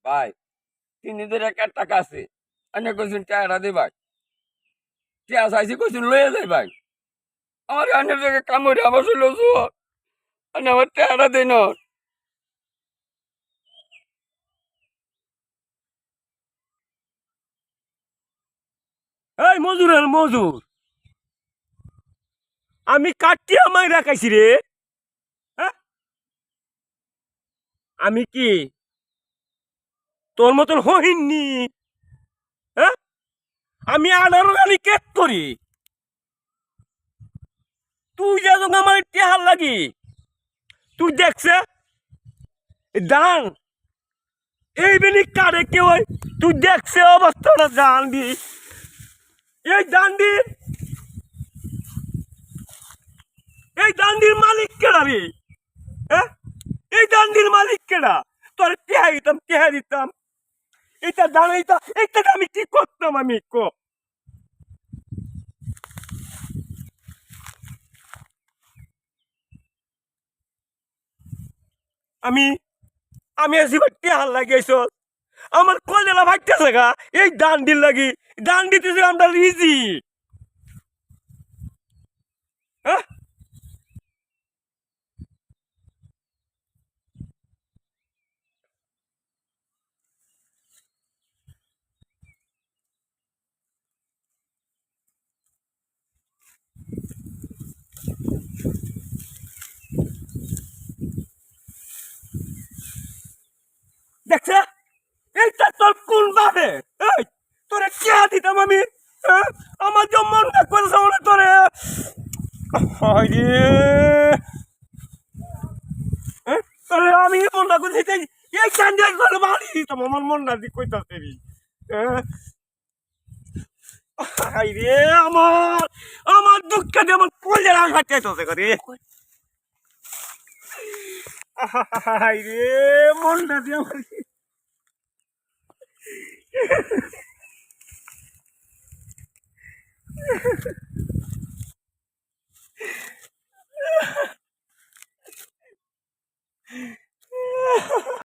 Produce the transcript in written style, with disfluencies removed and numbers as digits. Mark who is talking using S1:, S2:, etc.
S1: ভাই 3 দিনের একটা টাকা আছে অন্য কইছেন টাকাটা দে ভাই টিয়া চাইছি কইছেন লয়ে যাই ভাই আমার অন্যের জায়গায় কাম করে আবার চলে আমার টাকাটা দেন
S2: এই মজুর আর মজুর, আমি কাটিয়া মাই রাখাইছি রে। হ্যাঁ, আমি কি তোর মতন হইননি? হ্যাঁ, আমি 18 রানি কেট করি, তুই যে যখন আমার টেহার লাগি, তুই দেখছে দান এই বেনি কারে কেউ, তুই দেখছে অবস্থাটা জানবি। এই দান্ডির এই দান্ডির মালিক কেডা রে? হ্যাঁ, এই দান্ডির মালিক কেডা? তোর টেহা দিতাম এটা দাঁড়াইতা, এইটা আমি কি করতাম? আমি আমি আমি আছি টেহার লাগিয়েছ, আমার কলেরা ভাগতেছে গা এই দান্ডির লাগি। দান দিতেছে আমরা রিজি। হ্যাঁ, দেখছে এইটা তোর কোন ভাবে? এই তোরে কে দিতাম আমি? হ্যাঁ? আমার যে মন না করেছে মনে তোরে। হায়রে, হ্যাঁ? তোরে আমি মন না করে দিতে এই চান্দিয়া করে মারি দিতাম, আমার মন না দি কইতাছে রে। হ্যাঁ? হায়রে, আমার আমার দুঃখে দিয়ে আমার কলের আঘাত খাইতেছে করে। হায়রে, মনটা দিয়ে আমার